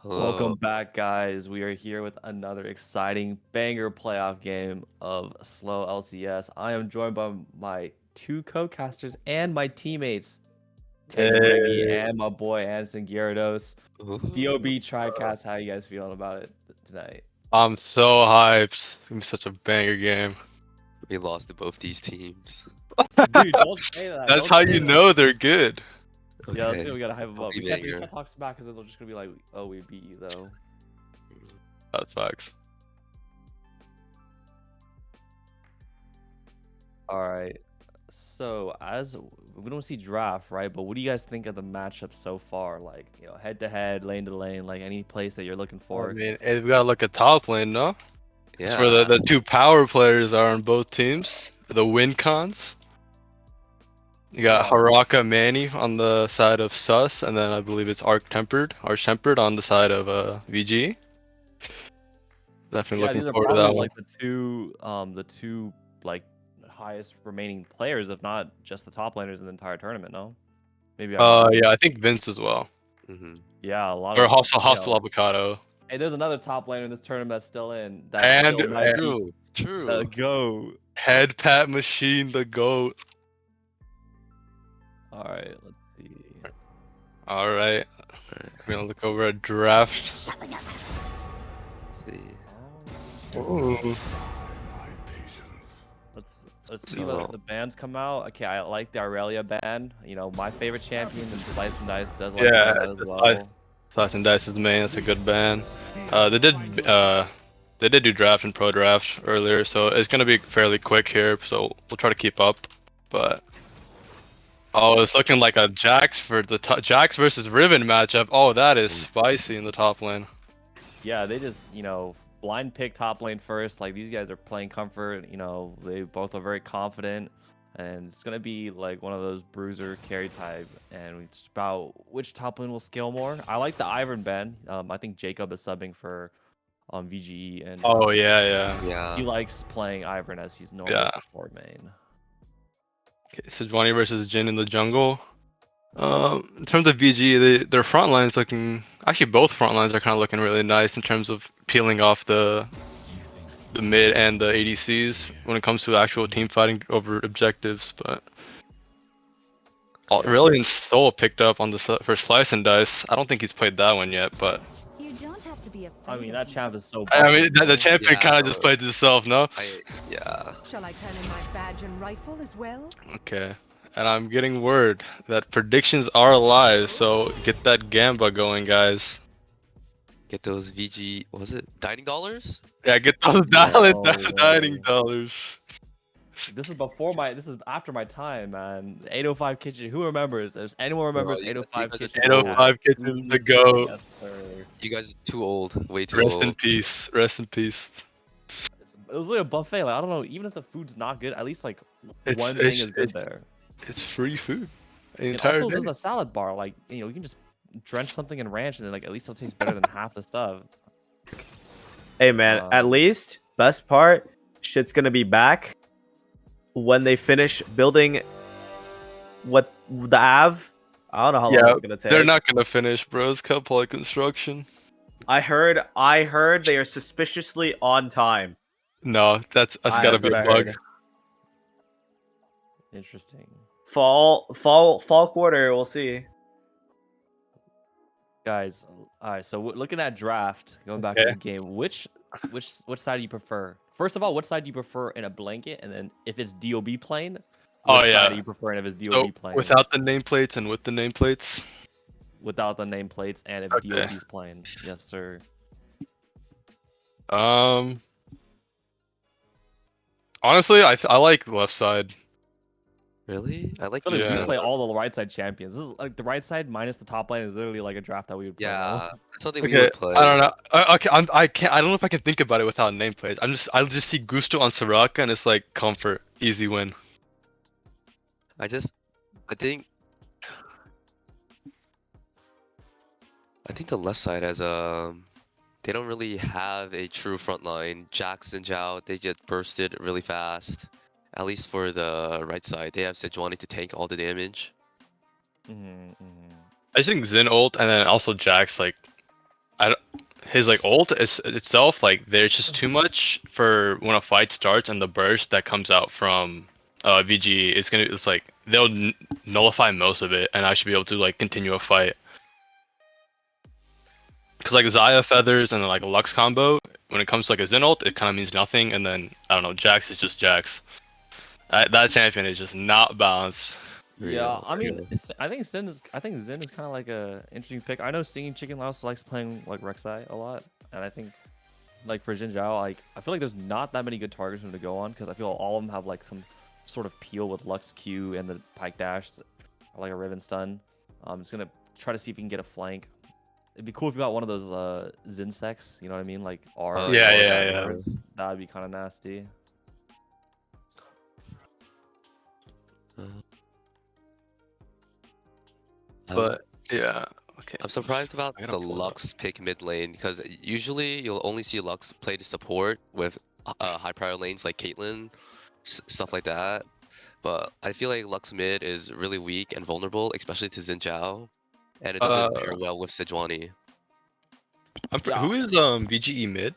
Welcome back, guys. We are here with another exciting banger playoff game of Slow LCS. I am joined by my two co-casters and my teammates, Tango Reggie and my boy Anson Gyarados. DOB TriCast, how you guys feeling about it tonight? I'm so hyped. It's gonna be such a banger game. We lost to both these teams. Dude, don't say that. That's Don't how say you that. know they're good. Okay. Yeah, let's see. We gotta hype them It'll up. be We can't banger. talk smack because they're just gonna be like, "Oh, we beat you though." That's facts. All right. So as we don't see draft, right? But what do you guys think of the matchup so far? Like, head to head, lane to lane, like any place that you're looking for. I mean, we gotta look at top lane, no? That's Yeah. where the two power players are on both teams. The win cons. You got Yeah. Haraka Manny on the side of Sus, and then I believe it's Arch Tempered on the side of VGE. Definitely Yeah, looking these are forward to probably that one. like the two like highest remaining players, if not just the top laners in the entire tournament. No, maybe. Yeah, I think Vince as well. Yeah, a lot Or of. Hostile Avocado. Hey, there's another top laner in this tournament that's still in. That And still might be True. the GOAT. Head Pat Machine, the GOAT. All right, let's see. All right. We're gonna look over a draft. See. Ooh. Let's see what the bands come out. Okay, I like the Aurelia band. My favorite champion, and Slice and Dice does like Yeah, that as well. Slice and Dice's main. That's a good band. They did do draft and pro draft earlier, so it's gonna be fairly quick here. So we'll try to keep up. But it's looking like a Jax Jax versus Riven matchup. Oh, that is spicy in the top lane. Yeah, they just blind pick top lane first. Like these guys are playing comfort. They both are very confident, and it's gonna be like one of those bruiser carry type. And it's about which top lane will scale more. I like the Ivern ban. I think Jacob is subbing for VGE, and Oh yeah. he likes playing Ivern as he's normal support main. Okay, Sejuani versus Jhin in the jungle. In terms of VG, their front lines looking. Actually, both front lines are kind of looking really nice in terms of peeling off the mid and the ADCs when it comes to actual team fighting over objectives. But Aurelian Soul picked up on the first Slice and Dice. I don't think he's played that one yet, but I mean, that champ is so. I mean, the champion kind of just played himself, no? Yeah. Shall I turn in my badge and rifle as well? Okay. And I'm getting word that predictions are live, so get that Gamba going, guys. Get those VG. What was it dining dollars? Yeah, get those dining dollars. This is after my time, man. 805 Kitchen. Who remembers? If anyone remembers 805 Kitchen. 805 Kitchen, the GOAT. Yes, sir. You guys are too old. Way too Rest old. in peace. Rest in peace. It was like a buffet. Like, I don't know. Even if the food's not good, at least like one thing is good there. It's free food. It also does a salad bar. Like you can just drench something in ranch, and then like at least it'll taste better than half the stuff. Hey man, at least best part, shit's gonna be back when they finish building what the Av. I don't know how long it's gonna take. They're not gonna finish, bro. It's Cal Poly construction. I heard they are suspiciously on time. No, that's gotta be a bug. Interesting. Fall quarter, we'll see. Guys, all right. So looking at draft, going back to Okay. the game, which side do you prefer? First of all, what side do you prefer in a blanket? And then if it's DOB playing, Oh which side do yeah. you prefer? And if it's So DOB playing without the nameplates and with the nameplates. without the nameplates, and if Okay. DOB's playing, yes sir. Honestly, I like the left side. Really? I I like feel like we Yeah. play all the right side champions. This is like the right side minus the top lane is literally like a draft that we would play. No? yeah, that's something we Okay, would play. I don't know. Okay, I can't. I don't know if I can think about it without nameplates. I'll just see Gusto on Soraka, and it's like comfort, easy win. I think the left side has they don't really have a true front line. Jax and Zhao, they get bursted really fast. At least for the right side, they have Sejuani to tank all the damage. I think Xin ult and then also Jax like, his like ult is itself like there's just too much for when a fight starts and the burst that comes out from VGE is gonna it's like they'll nullify most of it and I should be able to like continue a fight. Cause like Xayah feathers and then, like a Lux combo, when it comes to like a Xin ult, it kind of means nothing, and then I don't know, Jax is just Jax. That champion is just not balanced. Yeah, I mean, real. I think Zen is kind of like a interesting pick. I know Singing Chicken Louse likes playing like Rek'Sai a lot, and I think like for Jin Zhao, like I feel like there's not that many good targets for him to go on because I feel all of them have like some sort of peel with Lux Q and the Pike Dash, or like a Riven Stun. I'm just gonna try to see if he can get a flank. It'd be cool if you got one of those Zinsects, you know what I mean, like R. Oh, Yeah, yeah, yeah, yeah. yeah. That'd be kind of nasty. But yeah, okay. I'm surprised about I gotta the pull it up. Lux pick mid lane because usually you'll only see Lux play to support with high prior lanes like Caitlyn, stuff like that. But I feel like Lux mid is really weak and vulnerable, especially to Xin Zhao, and it doesn't pair well with Sejuani. Yeah. Who is VGE mid?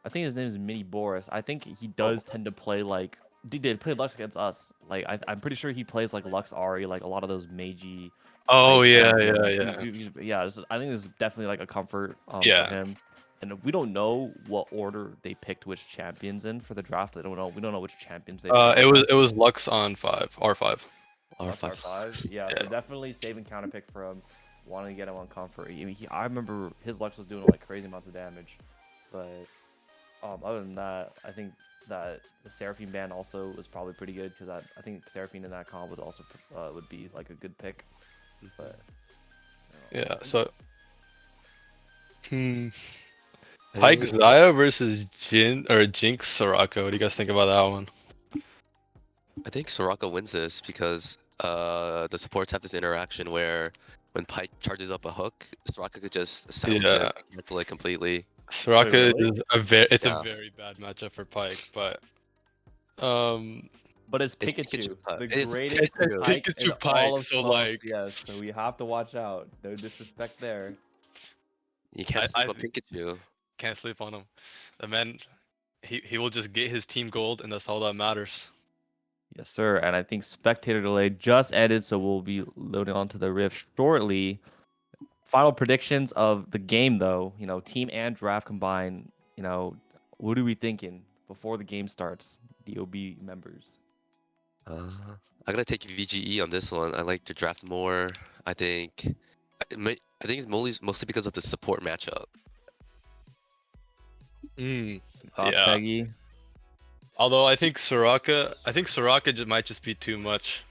I think his name is Mini Boris. I think he does tend to play like he did play Lux against us. Like I'm pretty sure he plays like Lux Ari, like a lot of those Meiji. Oh type yeah, champions. yeah. Yeah. I think this is definitely like a comfort for Yeah. him. And we don't know what order they picked which champions in for the draft. We don't know which champions they picked. It was Lux on 5, R5. Lux R5. R5. Yeah, Yeah. so definitely saving counter pick for him. Wanting to get him on comfort. I mean, I remember his Lux was doing like crazy amounts of damage, but other than that, I think that the Seraphine ban also was probably pretty good because I think Seraphine in that comp would also would be like a good pick. But Yeah, so I Pike think- Xayah versus Jinx Soraka. What do you guys think about that one? I think Soraka wins this because the supports have this interaction where when Pike charges up a hook, Soraka could just silence Yeah. it and cancel it completely. Wait, Soraka really? is Yeah. a very bad matchup for Pike, but But it's It's Pikachu, Pikachu, Pike. the It's greatest Pikachu. Pike Pikachu in Pike, all of so, SLOLCS, like- yes. So we have to watch out. No disrespect there. You can't I- sleep on Pikachu. can't sleep on him. The man, he will just get his team gold, and that's all that matters. Yes, sir. And I think spectator delay just ended, so we'll be loading onto the Rift shortly. Final predictions of the game, though. You know, team and draft combined. You know, what are we thinking before the game starts? DOB members. I'm gonna take VGE on this one. I like to draft more. I think it's mostly because of the support matchup. Cost Yeah. Taggy. Although I think Soraka might just be too much.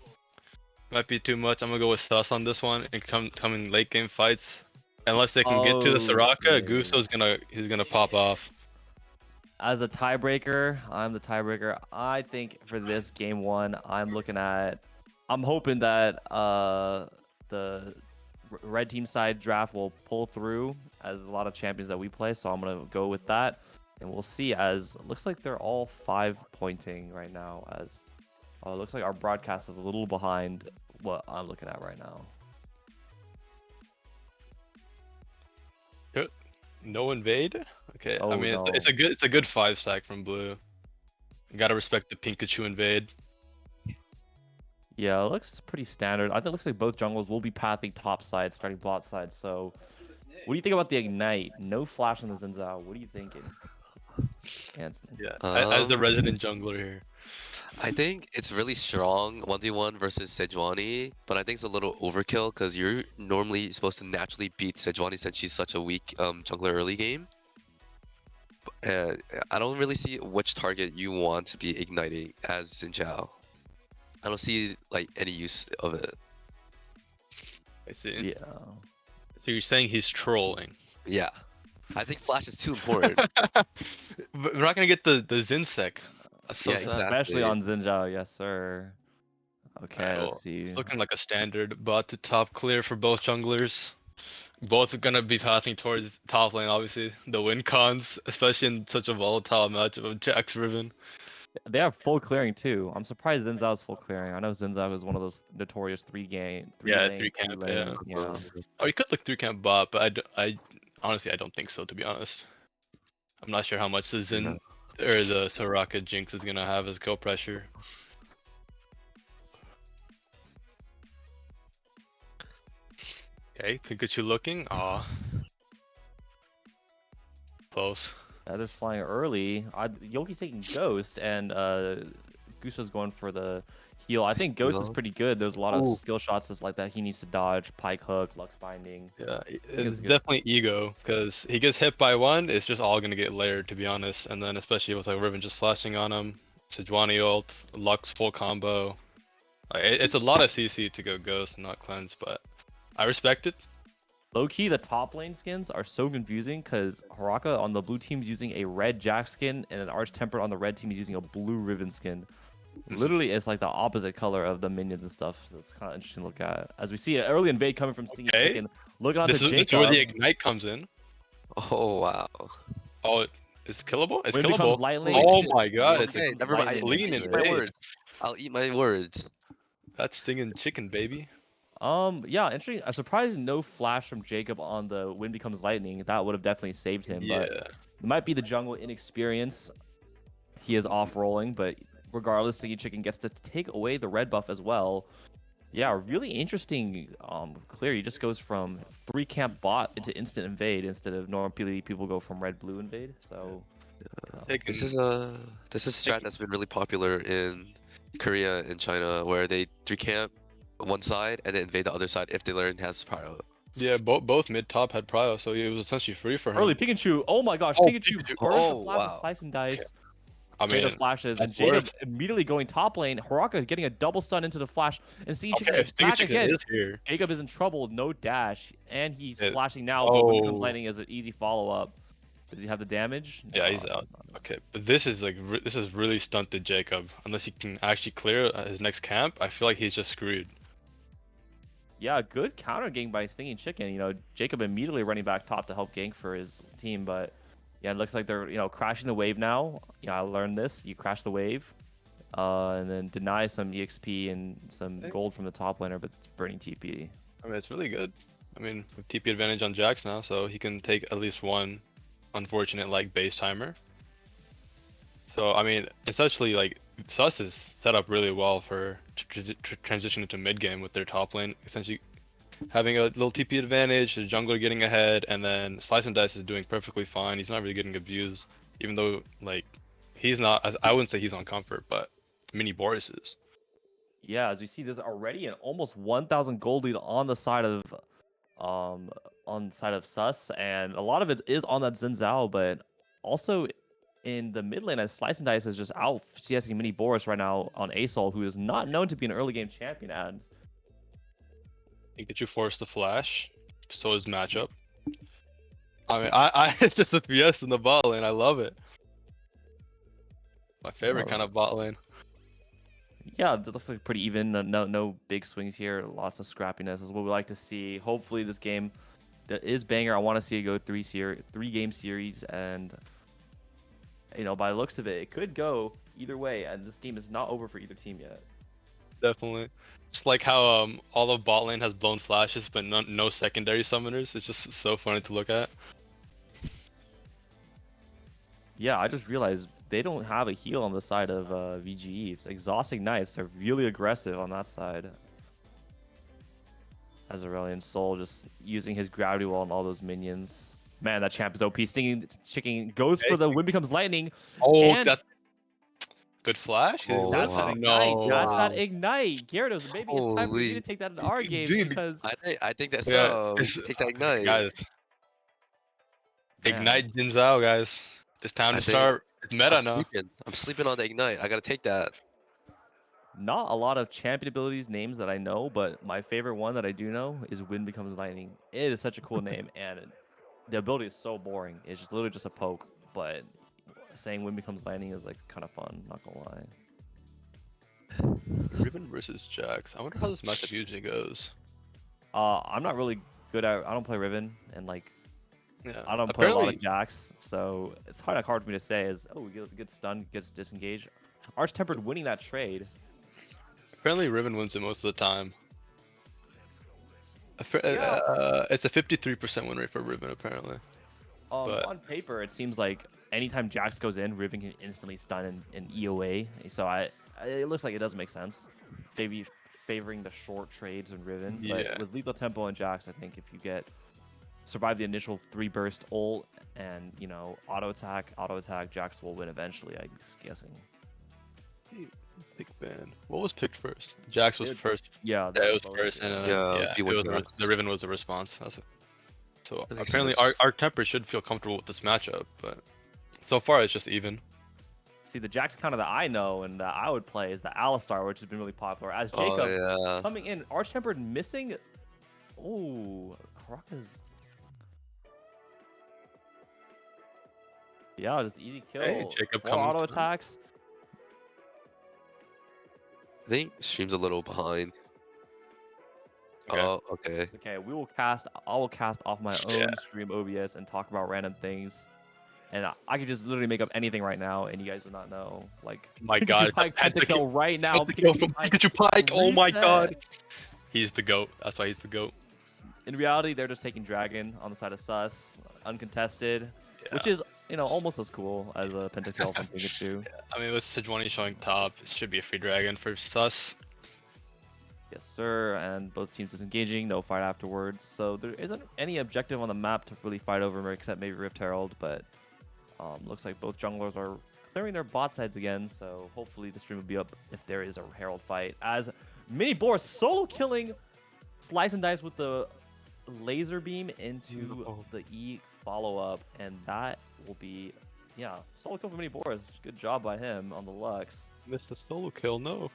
Might be too much. I'm gonna go with Sus on this one and come in late game fights. Unless they can get to the Soraka, Okay. Gusto's gonna pop off. As a tiebreaker, I'm the tiebreaker. I think for this game one, I'm hoping that the red team side draft will pull through as a lot of champions that we play. So I'm gonna go with that, and we'll see. As it looks like they're all 5-pointing right now. As it looks like our broadcast is a little behind what I'm looking at right now. No invade. Okay. Oh, I mean, no. it's a good 5-stack from blue. You gotta respect the Pikachu invade. Yeah, it looks pretty standard. I think it looks like both jungles will be pathing top side, starting bot side. So What do you think about the ignite? No flash on the Xin Zhao. What are you thinking, Anson? Yeah, as the Um, resident jungler here. I think it's really strong 1v1 versus Sejuani, but I think it's a little overkill because you're normally supposed to naturally beat Sejuani since she's such a weak jungler early game. And I don't really see which target you want to be igniting as Xin Zhao. I don't see like any use of it. I see. Yeah. So you're saying he's trolling? Yeah, I think flash is too important. But we're not gonna get the Zinsec. That's so Yeah, sad. Especially exactly. on Xin Zhao, yes sir. Okay, Alright, well, let's see. it's looking like a standard bot to top clear for both junglers. Both are gonna be passing towards top lane, obviously. The win cons, especially in such a volatile matchup of Jax Riven. They have full clearing too. I'm surprised Xin Zhao's full clearing. I know Xin Zhao is one of those notorious three lane, Three camp, lane, yeah. Or you could look 3 camp bot, but I honestly I don't think so, to be honest. I'm not sure how much the Xin or the Soraka Jinx is gonna have as kill pressure. Okay, Pikachu looking. Aw. Close. Yeah, they're flying early. Yoki's taking Ghost, and Gusta's going for the heal. I think Ghost is pretty good. There's a lot of skill shots just like that he needs to dodge. Pike hook, Lux binding. Yeah, it's it's good. definitely ego, because he gets hit by one, it's just all gonna get layered, to be honest. And then especially with like Riven just flashing on him, Sejuani ult, Lux full combo. Like, it's a lot of CC to go Ghost and not cleanse, but I respect it. Low key, the top lane skins are so confusing because Haraka on the blue team is using a red Jack skin, and an Arch Tempered on the red team is using a blue Riven skin. Literally, it's like the opposite color of the minions and stuff. So it's kind of interesting to look at. As we see an early invade coming from Stingy Okay. Chicken. Look on This the is Jacob. where the ignite comes in. Oh wow. Oh, it's killable? It's When it killable. becomes lightly. Oh my god, it's Okay, a never mind. clean I'll eat my invade. words. I'll eat my words. That's stinging chicken, baby. Yeah, interesting. I'm surprised no flash from Jacob on the Wind Becomes Lightning. That would have definitely saved him. Yeah. But it might be the jungle inexperience. He is off rolling, but regardless, Stingy Chicken gets to take away the red buff as well. Yeah, really interesting. Clear. He just goes from 3 camp bot into instant invade instead of normally people go from red blue invade. So This is a strat that's been really popular in Korea and China, where they 3 camp one side and then invade the other side if they learn has pyro. Yeah, both mid top had prio, so it was essentially free for him. early Pikachu. Oh my gosh, Oh, Pikachu Pikachu. burns Oh, the flash wow. with Slice and Dice. I mean, Jada flashes, and that's Jada worth- immediately going top lane. Haraka getting a double stun into the flash, and Stingy Chicken okay, is Stingy back Chicken again. is here. Jacob is in trouble, no dash, and he's Yeah. flashing now, but when it becomes Oh. lightning is an easy follow-up. Does he have the damage? Yeah, No, he's out. not. Okay, but this is like this is really stunted Jacob. Unless he can actually clear his next camp, I feel like he's just screwed. Yeah, good counter gank by Stinging Chicken. You know, Jacob immediately running back top to help gank for his team, but yeah, it looks like they're crashing the wave now. Yeah, I learned this. You crash the wave, and then deny some EXP and some gold from the top laner, but it's burning TP. I mean, it's really good. I mean, with TP advantage on Jax now, so he can take at least one unfortunate like base timer. So I mean, essentially like Sus is set up really well for transition into mid game with their top lane, essentially having a little TP advantage, the jungler getting ahead, and then Slice and Dice is doing perfectly fine. He's not really getting abused, even though like he's not. I wouldn't say he's on comfort, but Mini Boris is. Yeah, as we see, there's already an almost 1,000 gold lead on the side of Sus, and a lot of it is on that Xin Zhao, but also in the mid lane as Slice and Dice is just out CSing Mini Boris right now on Asol, who is not known to be an early game champion. And Pikachu forced the flash, so his matchup. I mean, I it's just a PS in the bot lane. I love it. My favorite kind of bot lane. yeah, it looks like pretty even. No big swings here. Lots of scrappiness is what we like to see. Hopefully this game that is banger. I want to see it go 3-game series, and by the looks of it, it could go either way. And this game is not over for either team yet. Definitely. Just like how all of bot lane has blown flashes, but no secondary summoners. It's just so funny to look at. Yeah, I just realized they don't have a heal on the side of VGE. It's exhausting nights. They're really aggressive on that side. as Aurelion Sol, just using his gravity wall and all those minions. Man, that champ is OP. Stinging Chicken goes for the Wind Becomes Lightning. Oh, And that's good flash. Is Oh, that's this? that wow. ignite. No. That's that Wow. ignite. Gyarados, maybe it's time for you to Holy. take that in our games Dude, because I think that's yeah, we can take that ignite. guys, man, ignite Jin Zhao, guys. It's time I to think start. It's meta now. I'm sleeping on the ignite. I gotta take that. not a lot of champion abilities names that I know, but my favorite one that I do know is Wind Becomes Lightning. It is such a cool name, and the ability is so boring. It's just literally just a poke, but saying Wind Becomes Lightning is like kind of fun. Not gonna lie. Riven versus Jax. I wonder how this matchup usually goes. I'm not really good at. I don't play Riven, and like Yeah. I don't play a lot Apparently, of Jax, so it's hard for me to say. Is oh, we get stun, gets disengaged. Arch Tempered winning that trade. apparently Riven wins it most of the time. Yeah. It's a 53% win rate for Riven apparently. But- On paper, it seems like anytime Jax goes in, Riven can instantly stun and EOA. So it looks like it does make sense, favoring the short trades in Riven. Yeah. But with lethal tempo and Jax, I think if you survive the initial 3 burst ult and auto attack, Jax will win eventually. I'm guessing. Pick ban. What was picked first? Jax was first. Yeah, Yeah, that it was both, first, and Yeah, he it went was first. the Riven was the response. So That makes apparently sense. our temper should feel comfortable with this matchup, but so far it's just even. See, the Jax counter that I know and that I would play is the Alistar, which has been really popular. As Oh Jacob yeah. coming in, Arch Tempered missing. Oh, Haraka's. Yeah, just easy kill. Hey, Jacob 4 coming auto through. attacks. I think stream's a little behind. Okay. Oh, okay. Okay, I will cast off my own Yeah. stream OBS and talk about random things. And I could just literally make up anything right now, and you guys would not know. Like, My Pikachu God, Pike pentakill right now. Pentakill from Pikachu Pike. Oh my reset. God. He's the GOAT. That's why he's the GOAT. In reality, they're just taking Dragon on the side of Sus, uncontested, which is, almost as cool as a pentakill from Pikachu. I mean, with Sejuani showing top, it should be a free dragon for Sus. Yes, sir. And both teams disengaging, no fight afterwards. So there isn't any objective on the map to really fight over, except maybe Rift Herald. But looks like both junglers are clearing their bot sides again. So hopefully the stream will be up if there is a Herald fight. As Mini Boar solo killing Slice and Dice with the laser beam into the E follow-up. And that will be, solo kill for Mini Boars. Good job by him on the Lux. Missed a solo kill, no.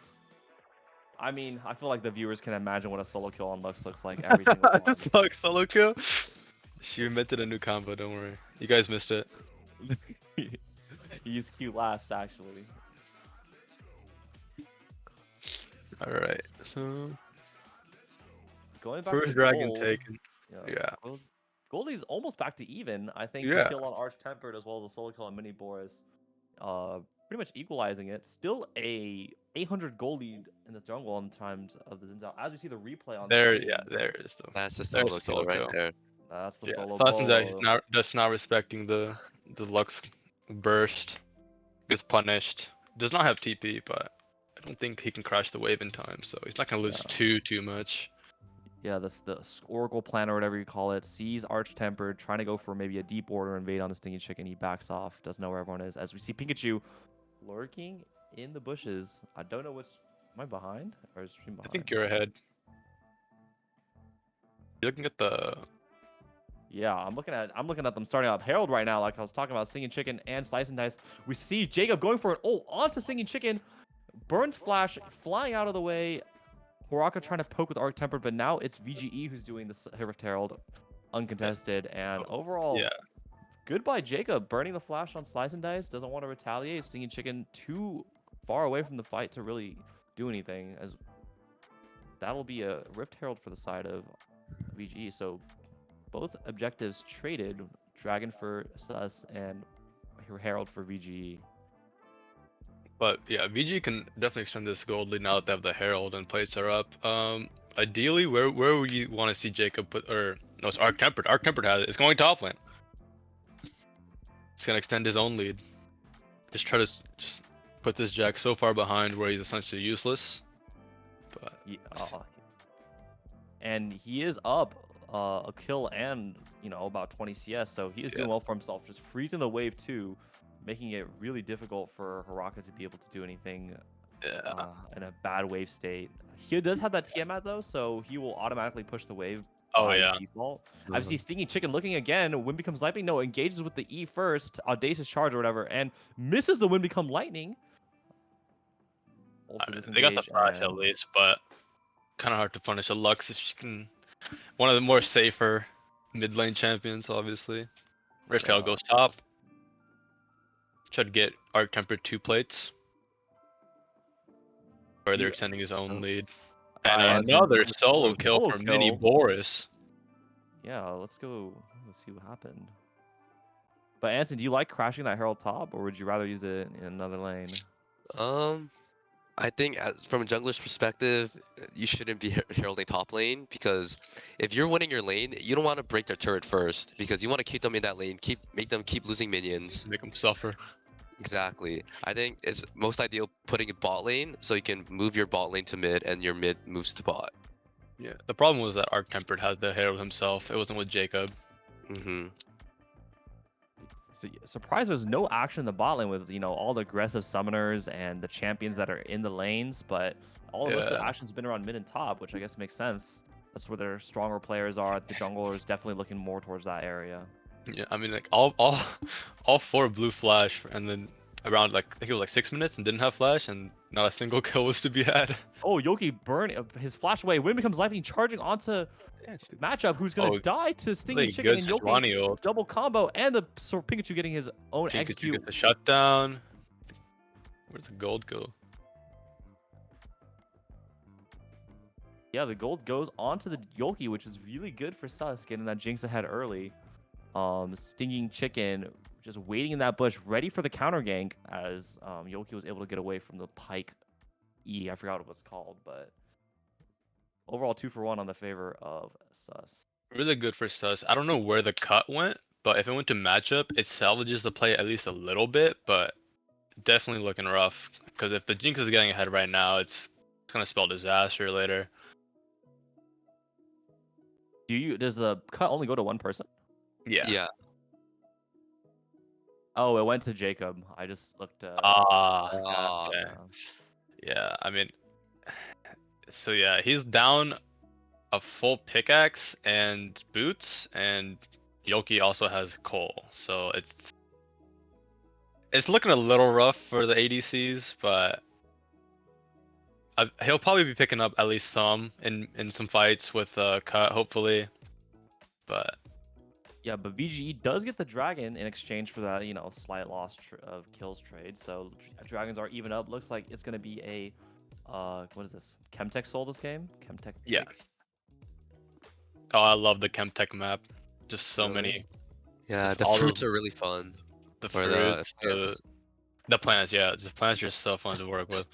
I mean, I feel like the viewers can imagine what a solo kill on Lux looks like every single time. Fuck, solo kill? She invented a new combo, don't worry. You guys missed it. He used Q last, actually. Alright, so... Going back First to dragon gold, taken. Yeah. Goldie's almost back to even. I think Yeah. the kill on Arch Tempered as well as a solo kill on Mini Boris. Pretty much equalizing it. Still a 800 gold lead in the jungle in times of the Zinzao. As we see the replay on There, screen, yeah, there it is though. That's the There's solo the kill solo right kill. there. that's the Yeah, solo Tyson bolo. just not respecting the Lux burst. Gets punished. Does not have TP, but I don't think he can crash the wave in time, so he's not gonna lose too much. Yeah, the Oracle plan or whatever you call it sees Arch Tempered trying to go for maybe a deep order invade on the Stingy Chicken. He backs off, doesn't know where everyone is. As we see Pikachu lurking in the bushes. I don't know which. Am I behind or is stream behind? I think you're ahead. You're looking at the. Yeah, I'm looking at them starting up Herald right now. Like I was talking about, Singing Chicken and Slice and Dice. We see Jacob going for an ult onto Singing Chicken. Burnt Flash flying out of the way. Horaka trying to poke with Arc Tempered, but now it's VGE who's doing the Rift Herald uncontested. And overall, Yeah. goodbye Jacob. Burning the Flash on Slice and Dice. Doesn't want to retaliate. Stinging Chicken too far away from the fight to really do anything. As that'll be a Rift Herald for the side of VGE. So both objectives traded. Dragon for Sus and Herald for VGE. But yeah, VG can definitely extend this gold lead now that they have the Herald and plates her up. Ideally, where would you want to see Jacob put, or no, it's Arc Tempered. Arc Tempered has it. It's going top lane. It's gonna extend his own lead. Just try to just put this Jack so far behind where he's essentially useless. But Yeah, and he is up a kill and about 20 CS, so he is doing well for himself. Just freezing the wave 2, making it really difficult for Haraka to be able to do anything in a bad wave state. He does have that Tiamat though, so he will automatically push the wave. Oh By yeah. default. I see Stinging Chicken looking again. Wind becomes lightning. No, engages with the E first, audacious charge or whatever, and misses the Wind become lightning. Also They got the disengage flash at and- least, but kind of hard to punish a Lux if she can. One of the more safer mid lane champions, obviously. Rishal goes top. Should get Arc Tempered 2 plates. Further extending his own lead. And Anson another with solo the kill solo for Mini kill. Boris. Yeah, let's go. Let's see what happened. But Anson, do you like crashing that Herald top, or would you rather use it in another lane? I think from a jungler's perspective, you shouldn't be heralding top lane, because if you're winning your lane, you don't want to break their turret first, because you want to keep them in that lane, make them keep losing minions. Make them suffer. Exactly. I think it's most ideal putting a bot lane so you can move your bot lane to mid and your mid moves to bot. Yeah. The problem was that Arc Tempered had the Herald himself. It wasn't with Jacob. So surprised there's no action in the bot lane with all the aggressive summoners and the champions that are in the lanes, but all the rest of the action's been around mid and top, which I guess makes sense. That's where their stronger players are. The jungler is definitely looking more towards that area. Yeah, I mean like all 4 blue flash, and then around like I think it was like 6 minutes and didn't have flash, and not a single kill was to be had. Oh, Yoki burn his flash away. Wind becomes lightning, charging onto Matchup, who's gonna die to Stinging Really Chicken good and Yoki. Sejuani ult. Double combo, and the Pikachu getting his own Pikachu execute. gets the shutdown. Where'd the gold go? Yeah, the gold goes onto the Yoki, which is really good for Sus, getting that Jinx ahead early. Stinging Chicken just waiting in that bush, ready for the counter gank, as Yoki was able to get away from the Pike E. I forgot what it was called, but overall 2 for 1 on the favor of Sus. Really good for Sus. I don't know where the cut went, but if it went to matchup, it salvages the play at least a little bit, but definitely looking rough. Because if the Jinx is getting ahead right now, it's gonna spell disaster later. Does the cut only go to one person? Yeah. Oh, it went to Jacob. I just looked. Okay. Yeah, I mean, so yeah, he's down a full pickaxe and boots, and Yoki also has coal, so it's looking a little rough for the ADCs, but he'll probably be picking up at least some in some fights with Cut, hopefully. But yeah, but VGE does get the dragon in exchange for that, slight loss of kills trade. So dragons are even up. Looks like it's gonna be a what is this? Chemtech soul this game? Chemtech. yeah. Oh, I love the Chemtech map. Just so Really? many. Yeah, the all fruits those- are really fun. The Or fruits, plants. the plants, yeah. The plants are so fun to work with.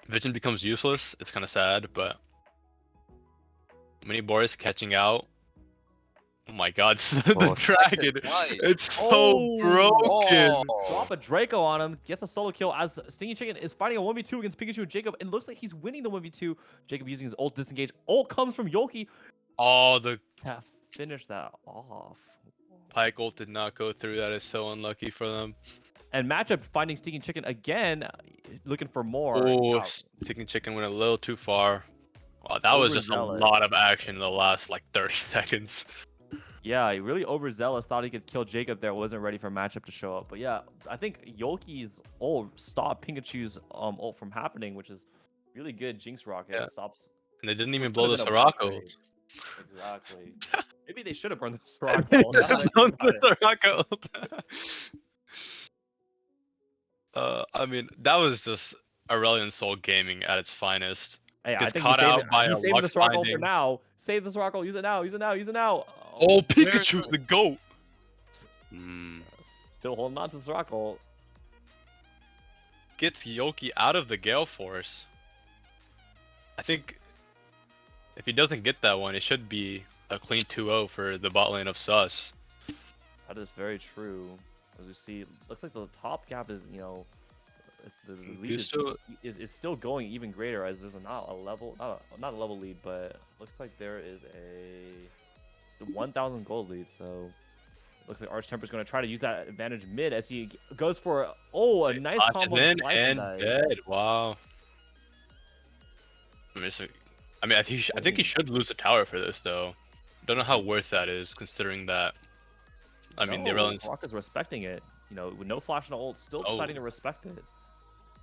Vision becomes useless. It's kind of sad, but Mini Boris catching out. Oh my God, the Oh, dragon! twice. It's so Oh! broken. Drop a Draco on him, gets a solo kill as Stinging Chicken is fighting a 1v2 against Pikachu and Jacob, and looks like he's winning the 1v2. Jacob using his ult disengage. Ult comes from Yoki Oh, the to finish that off. Pike ult did not go through. That is so unlucky for them. And matchup finding Stinging Chicken again, looking for more. Oh, Stinging Chicken went a little too far. Wow, that was just a Overzealous. lot of action in the last like 30 seconds. Yeah, he really overzealous. Thought he could kill Jacob there. Wasn't ready for matchup to show up. But yeah, I think Yoki's ult stopped Pikachu's ult from happening, which is really good. Jinx rocket stops. And they didn't even Could've blow the been a bad Soraka trade. ult. Exactly. Maybe they should have burned the Soraka ult. now that I think Don't about the it. Soraka ult. I mean, that was just Aurelion Soul Gaming at its finest. Hey, I Gets think caught out by a he's saving the Lux Soraka ult for binding. now. Save the Soraka ult. Use it now. Use it now. Use it now. Oh, Where's Pikachu's the- the GOAT! Still holding on to the Soraka ult. Gets Yoki out of the Gale Force. I think if he doesn't get that one, it should be a clean 2-0 for the bot lane of Sus. That is very true. As we see, looks like the top gap is, the lead is still going even greater as there's not a level lead, but looks like there is a 1,000 gold lead. So looks like Arch Temper's going to try to use that advantage mid as he goes for a nice combo in slice and dice. dead. Wow. I mean, I think he should lose the tower for this though. Don't know how worth that is considering that. I mean, the Irrelevance. Rock is respecting it. You know, with no flash and ult, still deciding to respect it.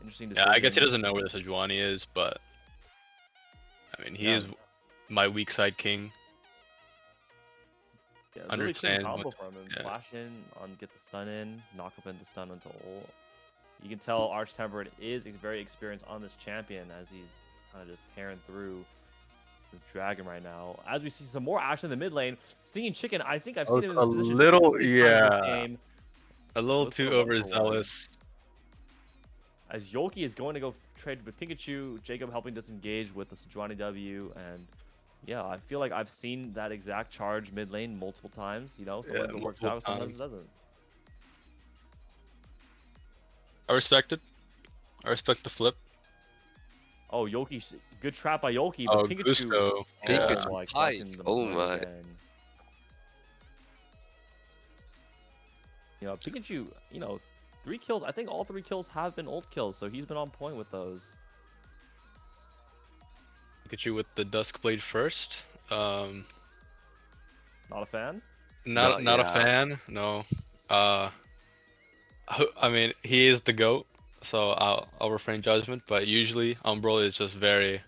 Interesting Yeah, decision. I guess he doesn't know where the Sejuani is, but I mean, he is my weak side king. Yeah, Understand really clean combo what- from him. yeah. Flash in on, get the stun in, knock up into stun into ult. You can tell Arch Tempered is very experienced on this champion as he's kind of just tearing through the dragon right now. As we see some more action in the mid lane, Stinging Chicken. I think I've seen him in this position little, 3 times this yeah. game. A little Looks too for a 1-for-1. overzealous. As Yolki is going to go trade with Pikachu, Jacob helping disengage with the Sejuani W, and yeah, I feel like I've seen that exact charge mid lane multiple times. You know, sometimes it works out, sometimes it doesn't. I respect it. I respect the flip. Oh, Yolki, good trap by Yolki, but Oh, Pikachu. Gusto. Yeah. Pikachu my, pike. clocking them Oh hard my. again. You know, Pikachu, 3 kills. I think all 3 kills have been ult kills, so he's been on point with those. Pikachu with the Duskblade first. Not a fan? Not No, a yeah. fan. No. I mean, he is the GOAT, so I'll refrain judgment. But usually, Umbral is just very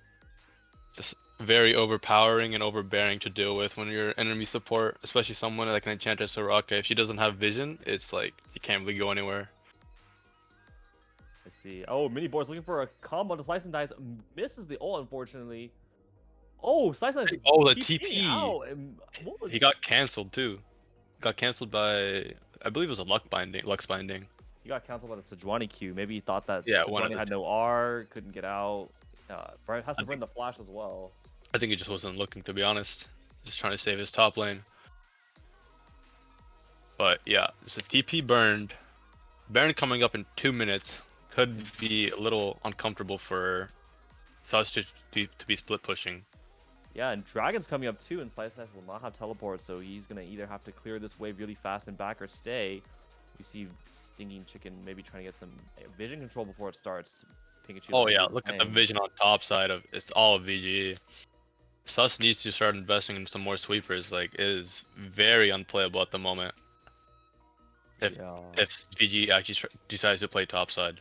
overpowering and overbearing to deal with when you're enemy support, especially someone like an Enchantress Soraka. If she doesn't have vision, it's like you can't really go anywhere. I see. Oh, Mini Board's looking for a combo to Slice and Dice. Misses the ult, unfortunately. Oh, Slice and Dice. Oh, the TP TP. out. And what was... He got cancelled too. Got cancelled by, I believe it was a Lux Binding. He got canceled by the Sejuani Q. Maybe he thought that Yeah, one of Sejuani the had no R, couldn't get out. Has to burn the flash as well. I think he just wasn't looking, to be honest. Just trying to save his top lane. But yeah, it's a TP burned. Baron coming up in 2 minutes could be a little uncomfortable for Sus to be split pushing. Yeah, and Dragon's coming up too, and Slice and Dice will not have teleport, so he's going to either have to clear this wave really fast and back or stay. We see Stinging Chicken maybe trying to get some vision control before it starts. Pikachu Oh yeah, look at the vision on top side of it's all of VGE. Sus needs to start investing in some more sweepers. Like, it is very unplayable at the moment. If VGE actually decides to play top side.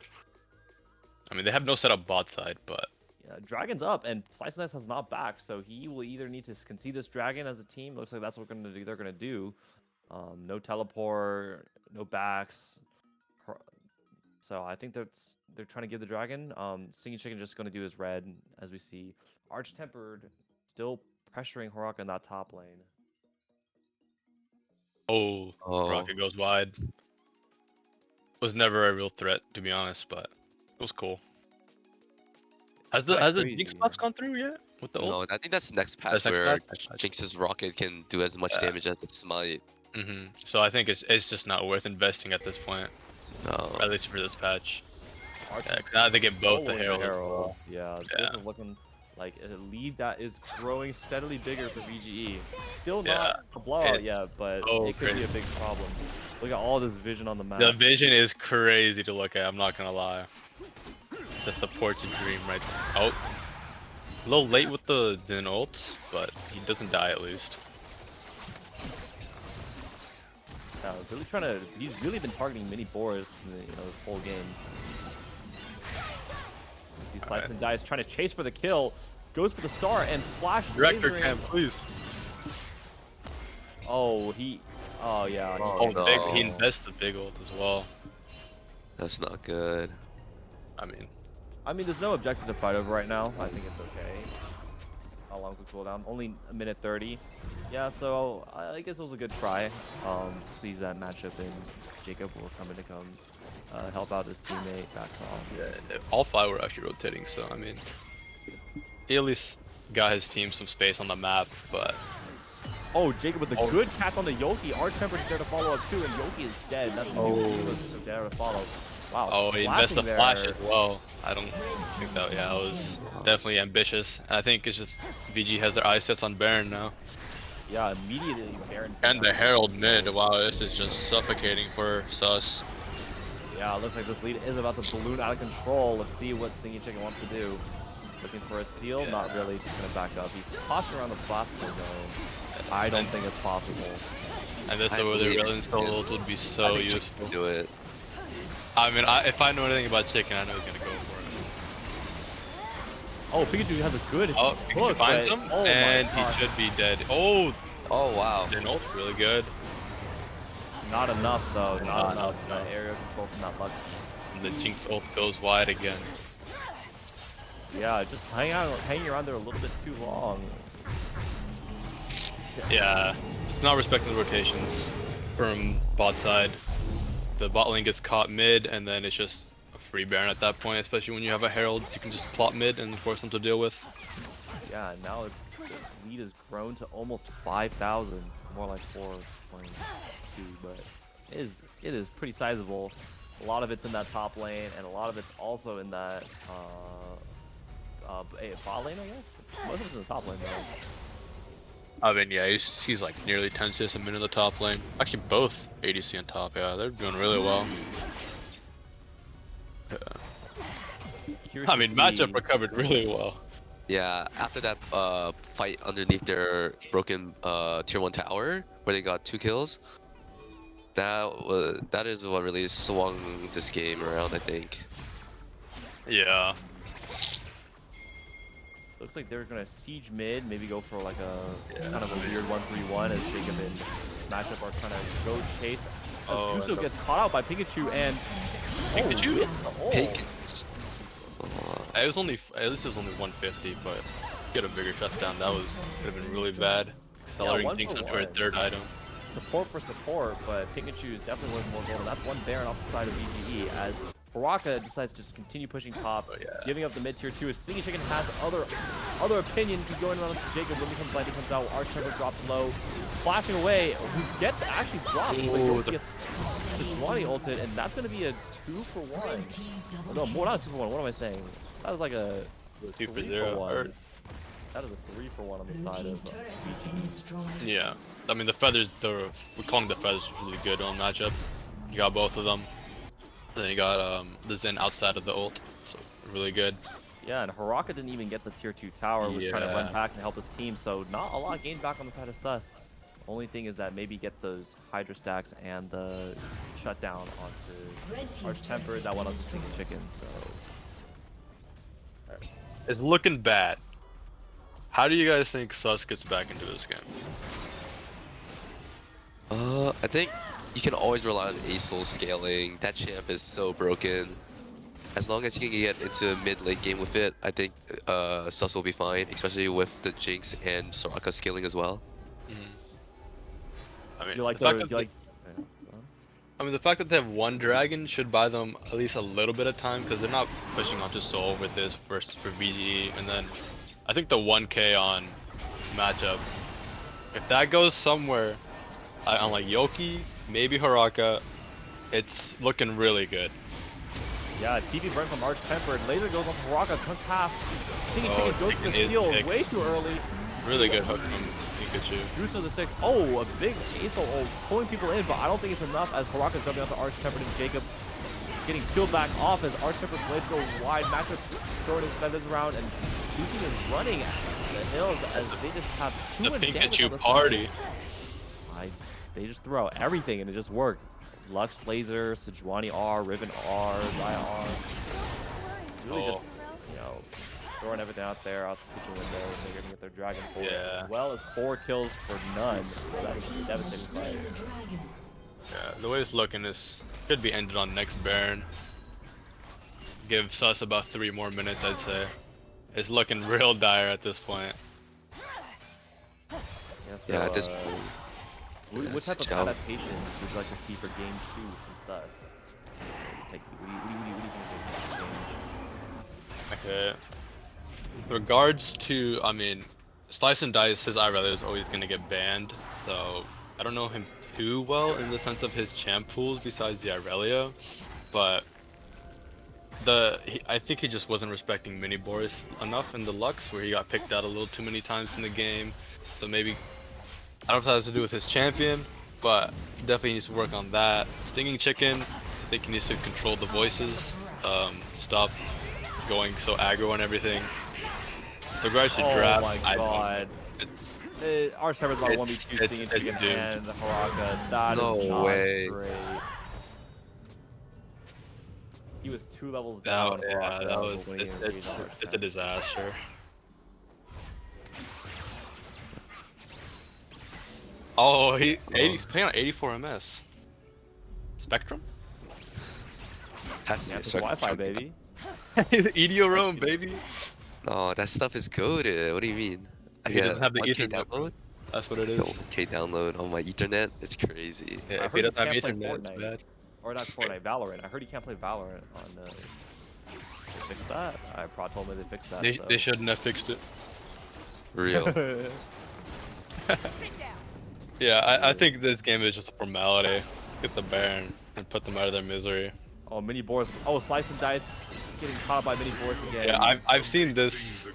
I mean, they have no setup bot side, but yeah, Dragon's up, and Slice and Dice has not backed, so he will either need to concede this Dragon as a team. Looks like that's what they're gonna do. No teleport, no backs. So I think they're trying to give the Dragon. Singing Chicken just gonna do his red, as we see. Arch Tempered still pressuring Horaka in that top lane. oh, Rocket goes wide. Was never a real threat, to be honest, but it was cool. Has the Jinx buffs gone through yet with the ult? No, I think that's next patch That's next where patch? Jinx's rocket can do as much damage as its smite. So I think it's just not worth investing at this point. No. At least for this patch. Yeah, now they get both the Herald. Herald. Yeah, this is looking like a lead that is growing steadily bigger for VGE. Still not a blowout yet, but it could be a big problem. Look at all this vision on the map. The vision is crazy to look at, I'm not gonna lie. The support's a dream right there. Oh. A little late with the Zen ults, but he doesn't die at least. Yeah, really trying to. He's really been targeting Mini Boris, this whole game. You see Slice and Dice trying to chase for the kill, goes for the star and flash. Director cam, please. Oh, yeah. He invests the big ult as well. That's not good. I mean, there's no objective to fight over right now. I think it's okay. How long's the cooldown? Only a minute 30. Yeah, so I guess it was a good try. Sees that matchup, and Jacob will come in to help out his teammate. Backs off. Yeah, all 5 were actually rotating, so I mean, he at least got his team some space on the map, but. Oh, Jacob with a good catch on the Yoki. Arch Temper's there to follow up too, and Yoki is dead. That's there to follow. Wow. Oh, he missed the flashing flash there. as well. I don't think that. Yeah, it was definitely ambitious. I think it's just VG has their eyes set on Baron now. Yeah, immediately Baron. And the Herald mid. Wow, this is just suffocating for Sus. Yeah, it looks like this lead is about to balloon out of control. Let's see what Singing Chicken wants to do. Looking for a steal? Yeah. Not really. Just gonna back up. He's tossing around the classical zone. I don't think it's possible. And this is where the Rillian Souls would be so useful. Do it. I mean, if I know anything about Chicken, I know he's gonna go for it. Oh, Pikachu has a good Oh, Pikachu hook, finds but- him, oh my and he gosh. should be dead. Oh, Oh wow. the ult's really good. Not enough though. Not Not enough. enough. The area control from that Lux. And the Jinx ult goes wide again. Yeah, just hanging around there a little bit too long. Yeah, it's not respecting the rotations from bot side. The bot lane gets caught mid, and then it's just a free Baron at that point, especially when you have a Herald you can just plot mid and force them to deal with. Yeah, now its lead has grown to almost 5,000, more like 4.2, but it is pretty sizable. A lot of it's in that top lane, and a lot of it's also in that bot lane, I guess. Most of it's in the top lane though. I mean, yeah, he's like nearly 10 assists a minute in the top lane. Actually, both ADC on top, yeah, they're doing really well. Yeah. Curious I to mean, see- matchup recovered really well. Yeah, after that fight underneath their broken tier 1 tower where they got 2 kills, that is what really swung this game around, I think. Yeah. Looks like they're gonna siege mid, maybe go for like a kind of a weird 1-3-1 as Jacob and matchup are trying to go chase. Oh, Gusto gets caught out by Pikachu and Pikachu? Pink. It was only, at least it was only 150, but get a bigger shutdown. That would have been really bad. Accelerating one Jinx for onto her one. third item. Support for support, but Pikachu is definitely worth more gold, and that's one Baron off the side of VGE as Baraka decides to just continue pushing top, giving up the mid tier 2. As Stingy Chicken has other opinions. He's going around to Jacob. When he comes light, he comes out. Arch Temper drops low, flashing away. Who gets actually dropped, but Ooh, he gets Sejuani ulted, and that's going to be a 2-for-1. No, more not a 2-for-1. What am I saying? That was like a 2-for-0. 3-for-1. That is a 3-for-1 on the side of VGE. Yeah. I mean, the feathers, we're calling the feathers really good on matchup. You got both of them. And then you got the Zen outside of the ult, so really good. Yeah, and Haraka didn't even get the tier 2 tower, was trying to run back and help his team, so not a lot gained back on the side of Sus. Only thing is that maybe get those Hydra stacks and the shutdown onto Arch Temper that went on to Singing Chicken, so... It's looking bad. How do you guys think Sus gets back into this game? I think you can always rely on ASOL scaling. That champ is so broken. As long as you can get into mid-late game with it, I think Sus will be fine, especially with the Jinx and Soraka scaling as well. I mean, You like the fact the... that You like... I mean, the fact that they have one dragon should buy them at least a little bit of time because they're not pushing onto Soul with this for VGE. And then I think the 1k on matchup, if that goes somewhere, on like Yoki, maybe Haraka, it's looking really good. Yeah, TV burn from Arch Temper, and laser goes on Haraka, cuts half. Singing Oh, Chicken goes for the Chicken is steal picked. way too early. Really good hook from Pikachu. Gusto the 6. Oh, a big ASO ult, pulling people in, but I don't think it's enough as Haraka's jumping onto Arch Temper and Jacob getting peeled back off as Arch Temper's blades go wide. Matchup throwing his feathers around, and Gusto is running at the hills as they just have The too much damage on Pikachu the party. side. They just throw everything and it just worked. Lux laser, Sejuani R, Riven R, Zaya R. Really just, you know, throwing everything out there out the kitchen window, and they're gonna get their dragon for it. Yeah. As well as 4 kills for none. So that is a devastating fight. Yeah, the way it's looking is could be ended on next Baron. Give Sus about 3 more minutes, I'd say. It's looking real dire at this point. Yeah, so, Yeah, at this what type of Joe. adaptations would you like to see for game 2 from Sus? Like, what do you think of this game? Okay. With regards to, I mean, Slice and Dice, his Irelia is always going to get banned, so I don't know him too well in the sense of his champ pools besides the Irelia, but I think he just wasn't respecting mini Boris enough in the Lux, where he got picked out a little too many times in the game. So maybe I don't know if that has to do with his champion, but definitely needs to work on that. Stinging Chicken, I think he needs to control the voices, stop going so aggro and everything. The regards to draft, my I god. Our server's about It's- 1v2 it's- Stinging it's Chicken doomed. and Haraka. That No is not way. great. He was 2 levels That, down. yeah, Haraka that was winning in it's $3 a chance. disaster. Oh, he's playing on 84 ms. Spectrum? Has to Yeah, be a it's certain Wi-Fi, chunk. baby. EDO Rome, baby. No, that stuff is good. What do you mean? I He get doesn't have the 1K Ethernet. download. That's what it is. Yo, 1K download on my Ethernet. It's crazy. Yeah, I if heard he you doesn't have can't play Ethernet, it's Fortnite. bad. Or not Fortnite, Valorant. I heard you can't play Valorant on they fixed that. Prod told me they fixed that. They shouldn't have fixed it. Real. Yeah, I think this game is just a formality. Get the Baron and put them out of their misery. Oh, mini Boris. Oh, slice and dice. Getting caught by mini Boris again. Yeah, I've seen this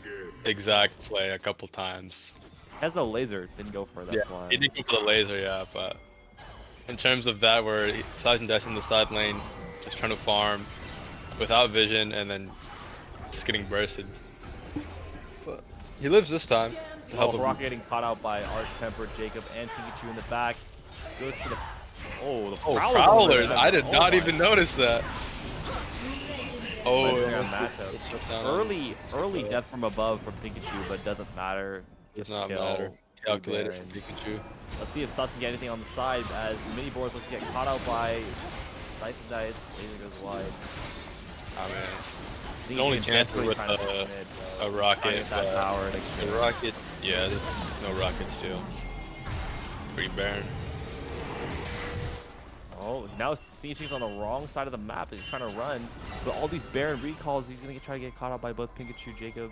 exact play a couple times. Has no laser. Didn't go for it. That's why. He did go for the laser, yeah, but in terms of that, where slice and dice in the side lane, just trying to farm without vision and then just getting bursted. But he lives this time. To help him. Rocket getting caught out by Arch Temper, Jacob, and Pikachu in the back. Goes for the. Oh, the Oh, Prowler's Prowlers! over I did there. not Oh even my notice that. Oh, Nice yeah, matchup. Early death from above from Pikachu, but doesn't matter. does Gets the not kill. matter. Calculated Baron. for Pikachu. Let's see if Sus can get anything on the side as Mini Boris looks to get caught out by Slice and Dice. Laser goes wide. Oh man. The only chance with a rocket. That power to The kill. rocket, yeah, there's no rocket steal. Pretty barren. Oh, now CH's on the wrong side of the map. He's trying to run, but all these Baron recalls, he's gonna try to get caught out by both Pikachu, Jacob.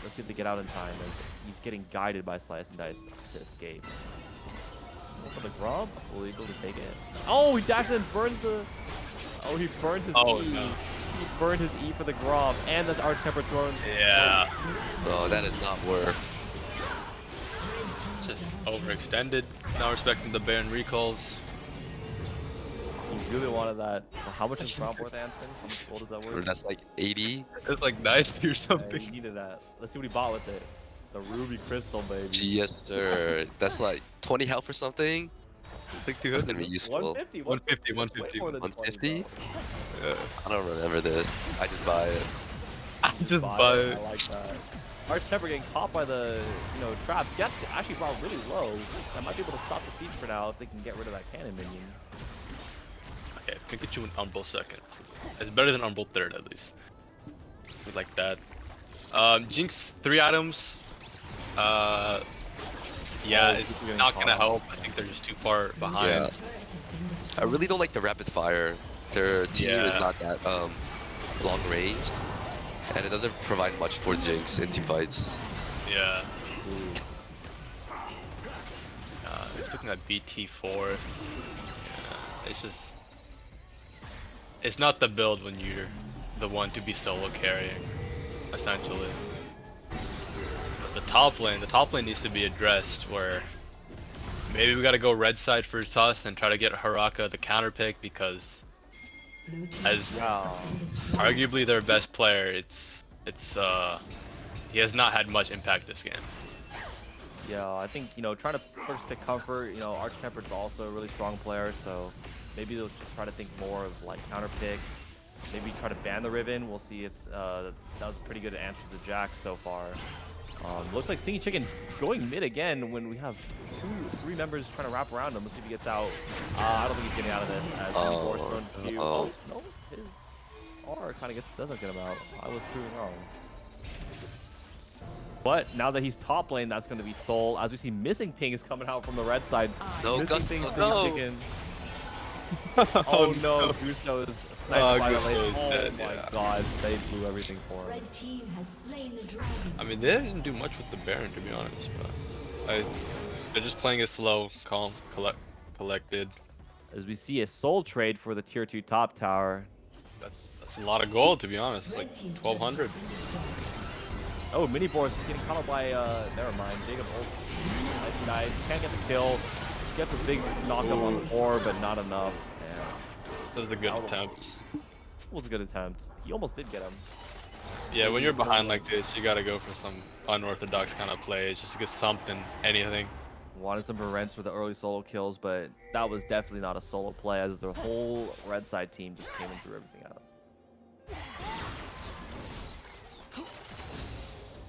Let's see if they get out in time. As he's getting guided by Slice and Dice to escape. For the grub, will he be able to take it? Oh, he dashes and burns the. Oh, he burned his E. No. He burned his E for the grub, and that's Arch Temper thrown. Yeah. Oh, that is not worth. Just overextended. Not respecting the Baron recalls. He really wanted that. Well, how much is grub worth, Anston? How much gold is that Or worth? that's like 80. It's like 90 or Yeah, something. he needed that. Let's see what he bought with it. The ruby crystal, baby. Yes, sir. That's like 20 health or something. I think That's gonna 200. be useful. 150. 150, It's way more than 150? 20, bro. Yeah. I don't remember this. I just buy it. I just Buy buy it. it. I like that. Arch Temper getting caught by the, traps. Gets actually brought really low. That might be able to stop the siege for now if they can get rid of that cannon minion. Okay, Pikachu and Umbral second. It's better than Umbral third at least. We like that. Jinx 3 items. Yeah, Pikachu it's getting not gonna caught. help. I think they're just too far behind. Yeah. I really don't like the rapid fire. Their team is Yeah. not that long ranged, and it doesn't provide much for Jinx in team fights. Yeah. It's looking at BT4. Yeah, it's just. It's not the build when you're the one to be solo carrying, essentially. But the top lane needs to be addressed where maybe we gotta go red side for Sus and try to get Haraka the counter pick because as Yeah. arguably their best player, he has not had much impact this game. Yeah, I think, trying to first pick comfort, Arch Temper's also a really strong player, so maybe they'll just try to think more of like counter picks. Maybe try to ban the Riven. We'll see if that was a pretty good answer to Jack so far. Looks like Stingy Chicken going mid again when we have 3 members trying to wrap around him. Let's see if he gets out. I don't think he's getting out of this. As no, his R kind of doesn't get him out. I was proving wrong. But now that he's top lane, that's going to be Soul. As we see, Missing Ping is coming out from the red side. No, Missing Gus, Ping, no. Stingy Chicken. Oh no, Gusto is sniped by the Gusto lane. is Oh dead, my yeah. god, they blew everything for him. Red team has slain the dragon. I mean, they didn't do much with the Baron, to be honest, but they're just playing it slow, calm, collected. As we see a Soul trade for the tier 2 top tower. That's It's a lot of gold, to be honest. Like 1,200. Oh, Mini Boris is getting caught up by, never mind, Jacob ult. Nice. Can't get the kill. Gets a big knockup on the ore, but not enough. Yeah. That was a good attempt. Was a good attempt. He almost did get him. Yeah, when you're behind like this, you gotta go for some unorthodox kind of plays, just to get something, anything. Wanted some revenge for the early solo kills, but that was definitely not a solo play, as the whole red side team just came and threw everything out.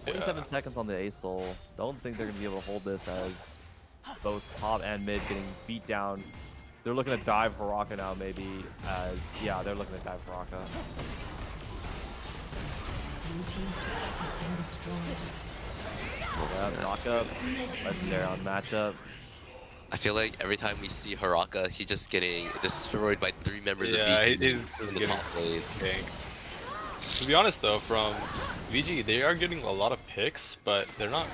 27 seconds on the A-Soul. Don't think they're going to be able to hold this, as both top and mid getting beat down. They're looking to dive Haraka now, maybe, as, yeah, they're looking to dive Haraka. Yeah, knockup. Legendary on matchup. I feel like every time we see Haraka, he's just getting destroyed by 3 members of Yeah, VGE he's in the getting top lane. To be honest though, from VGE, they are getting a lot of picks, but they're not,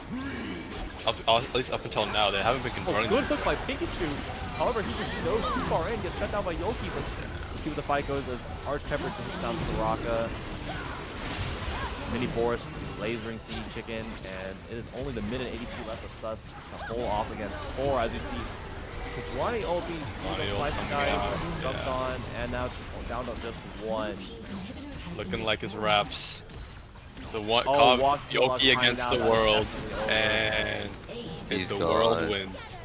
at least up until now, they haven't been converting. Good hook by Pikachu. However, he just goes too far in, gets shut down by Yoki. But let's see where the fight goes as Arch Pepper just down to Baraka. Mini Boris lasering Steamy Chicken, and it is only the minute ADC left of Sus to hold off against 4, as you see Kajwani ulti, jumped on, and now it's down to just 1. Looking like his raps. So one Oh, Yoki against the world, and He's the gone. world wins.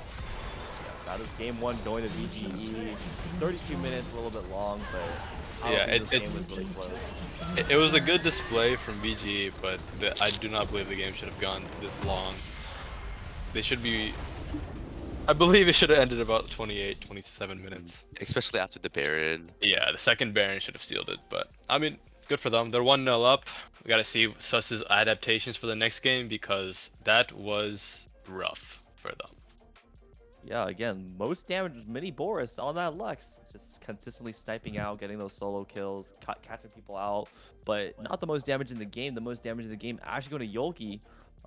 That is game 1 going to VGE. 32 minutes, a little bit long, but I Yeah, don't think this game was really close. It was a good display from VGE, but I do not believe the game should have gone this long. They should be. I believe it should have ended about 28, 27 minutes. Especially after the Baron. Yeah, the second Baron should have sealed it, but I mean, good for them. They're 1-0 up. We gotta see Sus's adaptations for the next game, because that was rough for them. Yeah, again, most damage was Mini Boris on that Lux. Just consistently sniping out, getting those solo kills, catching people out. But not the most damage in the game. The most damage in the game actually going to Yolki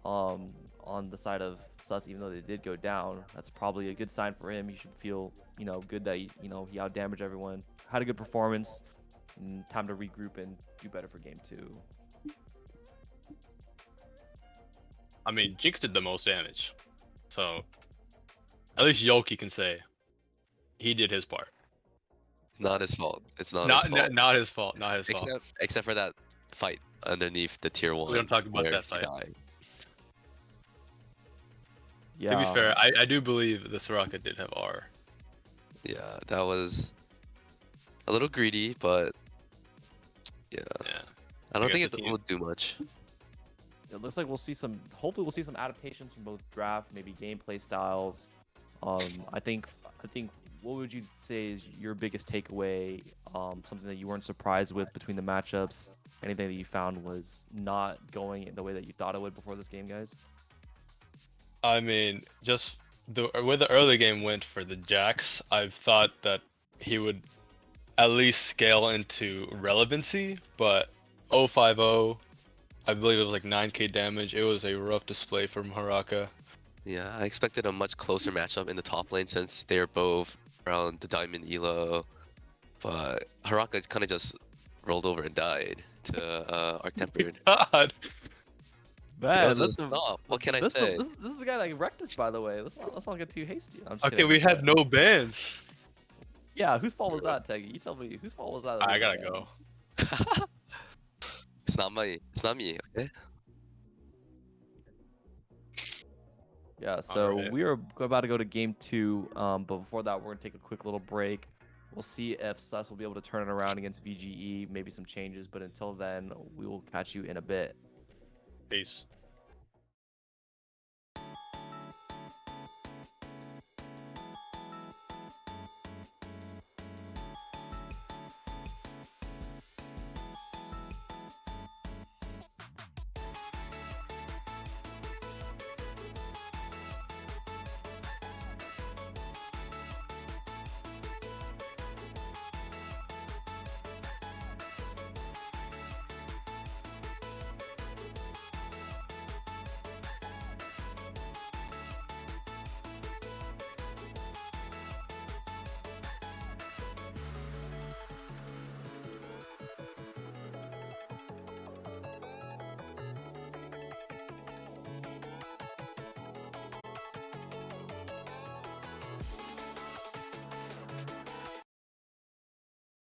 on the side of Sus, even though they did go down. That's probably a good sign for him. He should feel, good that, he out-damaged everyone. Had a good performance. And time to regroup and do better for game 2. I mean, Jinx did the most damage. So, at least Yoki can say he did his part. Not his fault. It's not his fault. Not his fault. Not his fault. Except for that fight underneath the tier 1. We don't talk about where that he fight. died. Yeah. To be fair, I do believe the Soraka did have R. Yeah, that was a little greedy, but yeah. I don't think it will do much. It looks like hopefully we'll see some adaptations from both draft, maybe gameplay styles. I think what would you say is your biggest takeaway? Something that you weren't surprised with between the matchups? Anything that you found was not going in the way that you thought it would before this game, guys? I mean, just the way the early game went for the Jax, I've thought that he would at least scale into relevancy, but 050, I believe it was like 9k damage. It was a rough display from Haraka. Yeah, I expected a much closer matchup in the top lane since they're both around the diamond elo, but Haraka kind of just rolled over and died to Arc Tempered. God. Man, What can I say? This is the guy that wrecked us, by the way. Let's not get too hasty. I'm just Okay, kidding, we had but- no bans. Yeah, whose fault was that, Teggy? You tell me, whose fault was that? I gotta go. It's not me, okay? Yeah, so Alright. we are about to go to game 2, but before that, we're gonna take a quick little break. We'll see if Sus will be able to turn it around against VGE, maybe some changes, but until then, we will catch you in a bit. Peace.